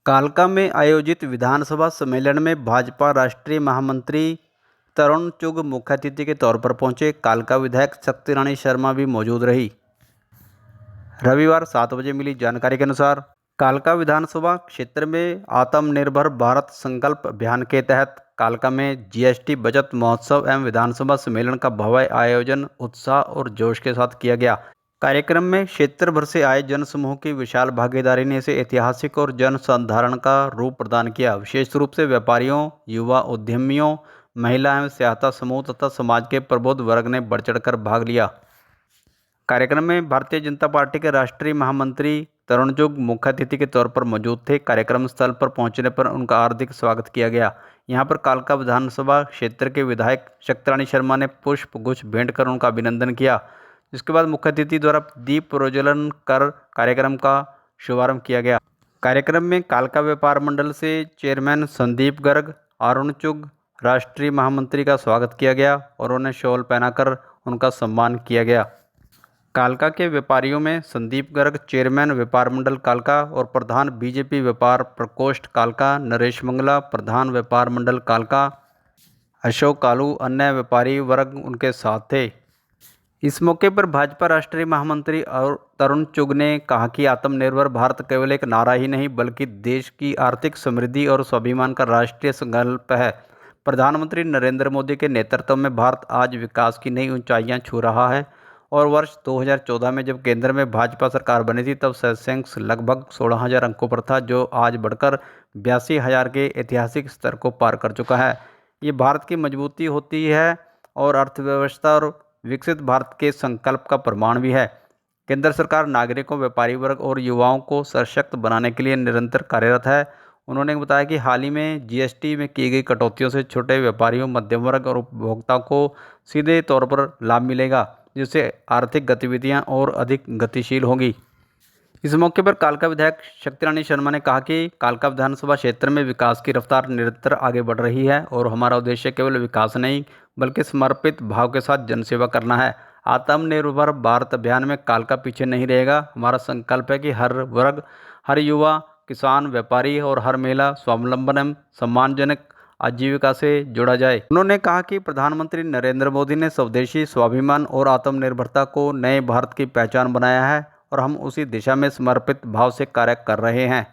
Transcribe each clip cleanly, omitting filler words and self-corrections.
कालका में आयोजित विधानसभा सम्मेलन में भाजपा राष्ट्रीय महामंत्री तरुण चुग मुख्य अतिथि के तौर पर पहुंचे। कालका विधायक शक्ति रानी शर्मा भी मौजूद रही। रविवार 7 बजे मिली जानकारी के अनुसार कालका विधानसभा क्षेत्र में आत्मनिर्भर भारत संकल्प अभियान के तहत कालका में जीएसटी बचत महोत्सव एवं विधानसभा सम्मेलन का भव्य आयोजन उत्साह और जोश के साथ किया गया। कार्यक्रम में क्षेत्र भर से आए जनसमूह की विशाल भागीदारी ने इसे ऐतिहासिक और जन साधारण का रूप प्रदान किया। विशेष रूप से व्यापारियों, युवा उद्यमियों, महिला एवं सहायता समूह तथा समाज के प्रबुद्ध वर्ग ने बढ़ चढ़कर भाग लिया। कार्यक्रम में भारतीय जनता पार्टी के राष्ट्रीय महामंत्री तरुण चुग मुख्य अतिथि के तौर पर मौजूद थे। कार्यक्रम स्थल पर पहुंचने पर उनका हार्दिक स्वागत किया गया। यहां पर कालका विधानसभा क्षेत्र के विधायक शक्ति रानी शर्मा ने पुष्प गुच्छ भेंट कर उनका अभिनंदन किया। जिसके बाद मुख्य अतिथि द्वारा दीप प्रज्वलन कर कार्यक्रम का शुभारंभ किया गया। कार्यक्रम में कालका व्यापार मंडल से चेयरमैन संदीप गर्ग, अरुण चुग, राष्ट्रीय महामंत्री का स्वागत किया गया और उन्हें शॉल पहनाकर उनका सम्मान किया गया। कालका के व्यापारियों में संदीप गर्ग, चेयरमैन व्यापार मंडल कालका और प्रधान बीजेपी व्यापार प्रकोष्ठ कालका नरेश मंगला, प्रधान व्यापार मंडल कालका अशोक कालू, अन्य व्यापारी वर्ग उनके साथ थे। इस मौके पर भाजपा राष्ट्रीय महामंत्री और तरुण चुग ने कहा कि आत्मनिर्भर भारत केवल एक नारा ही नहीं बल्कि देश की आर्थिक समृद्धि और स्वाभिमान का राष्ट्रीय संकल्प है। प्रधानमंत्री नरेंद्र मोदी के नेतृत्व में भारत आज विकास की नई ऊंचाइयां छू रहा है और वर्ष 2014 में जब केंद्र में भाजपा सरकार बनी थी तब सेंसेक्स लगभग 16,000 अंकों पर था, जो आज बढ़कर 82,000 के ऐतिहासिक स्तर को पार कर चुका है। ये भारत की मजबूती होती है और अर्थव्यवस्था और विकसित भारत के संकल्प का प्रमाण भी है। केंद्र सरकार नागरिकों, व्यापारी वर्ग और युवाओं को सशक्त बनाने के लिए निरंतर कार्यरत है। उन्होंने बताया कि हाल ही में जीएसटी में की गई कटौतियों से छोटे व्यापारियों, मध्यम वर्ग और उपभोक्ताओं को सीधे तौर पर लाभ मिलेगा, जिससे आर्थिक गतिविधियां और अधिक गतिशील होंगी। इस मौके पर कालका विधायक शक्ति रानी शर्मा ने कहा कि कालका विधानसभा क्षेत्र में विकास की रफ्तार निरंतर आगे बढ़ रही है और हमारा उद्देश्य केवल विकास नहीं बल्कि समर्पित भाव के साथ जनसेवा करना है। आत्मनिर्भर भारत अभियान में कालका पीछे नहीं रहेगा। हमारा संकल्प है कि हर वर्ग, हर युवा, किसान, व्यापारी और हर महिला स्वावलंबन एवं सम्मानजनक आजीविका से जुड़ा जाए। उन्होंने कहा कि प्रधानमंत्री नरेंद्र मोदी ने स्वदेशी स्वाभिमान और आत्मनिर्भरता को नए भारत की पहचान बनाया है और हम उसी दिशा में समर्पित भाव से कार्य कर रहे हैं।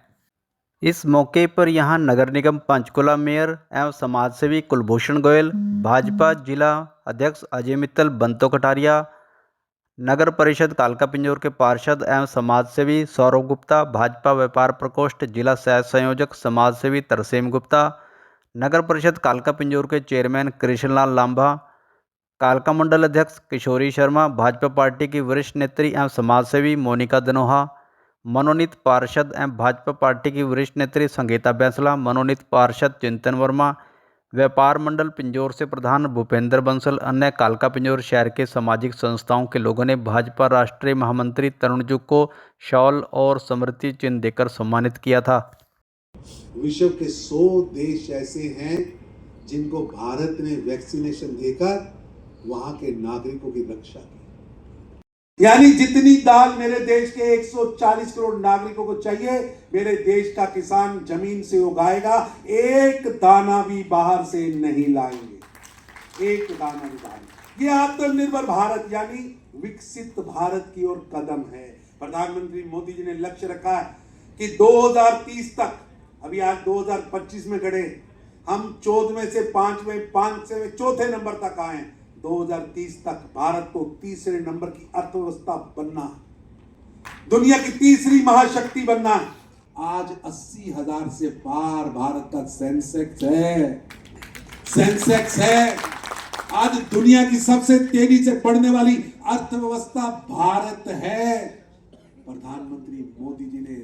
इस मौके पर यहां नगर निगम पंचकुला मेयर एवं समाजसेवी कुलभूषण गोयल, भाजपा जिला अध्यक्ष अजय मित्तल, बंतो कटारिया, नगर परिषद कालका पिंजौर के पार्षद एवं समाजसेवी सौरभ गुप्ता, भाजपा व्यापार प्रकोष्ठ जिला सह संयोजक समाजसेवी तरसेम गुप्ता, नगर परिषद कालका पिंजौर के चेयरमैन कृष्णलाल लांबा, कालका मंडल अध्यक्ष किशोरी शर्मा, भाजपा पार्टी की वरिष्ठ नेत्री एवं समाजसेवी मोनिका धनोहा, मनोनीत पार्षद एवं भाजपा पार्टी की वरिष्ठ नेत्री संगीता बैंसला, मनोनीत पार्षद चिंतन वर्मा, व्यापार मंडल पिंजौर से प्रधान भूपेंद्र बंसल, अन्य कालका पिंजौर शहर के सामाजिक संस्थाओं के लोगों ने भाजपा राष्ट्रीय महामंत्री तरुण चुग को शॉल और स्मृति चिन्ह देकर सम्मानित किया था। विश्व के 100 देश ऐसे हैं जिनको भारत ने वैक्सीनेशन देकर वहां के नागरिकों की रक्षा की। यानी जितनी दाल मेरे देश के 140 करोड़ नागरिकों को चाहिए, मेरे देश का किसान जमीन से उगाएगा। एक दाना भी बाहर से नहीं लाएंगे, एक दाना भी बाहर। ये आत्मनिर्भर भारत यानी विकसित भारत की ओर कदम है। प्रधानमंत्री मोदी जी ने लक्ष्य रखा है कि 2030 तक, अभी आज 2025 में खड़े, हम 14 में से 5 से चौथे नंबर तक आए। 2030 तक भारत को तीसरे नंबर की अर्थव्यवस्था बनना, दुनिया की तीसरी महाशक्ति बनना। आज 80,000 से पार भारत का सेंसेक्स है। आज दुनिया की सबसे तेजी से बढ़ने वाली अर्थव्यवस्था भारत है। प्रधानमंत्री मोदी जी ने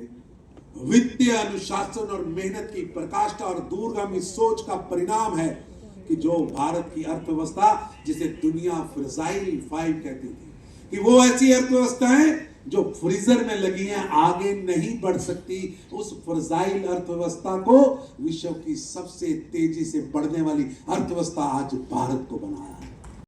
वित्तीय अनुशासन और मेहनत की प्रकाष्ठा और दूरगामी सोच का परिणाम है कि जो भारत की अर्थव्यवस्था, जिसे दुनिया फ्रेजाइल 5 कहती थी, कि वो ऐसी अर्थव्यवस्था है जो फ्रीजर में लगी है, आगे नहीं बढ़ सकती, उस फ्रेजाइल अर्थव्यवस्था को विश्व की सबसे तेजी से बढ़ने वाली अर्थव्यवस्था आज भारत को बनाया है।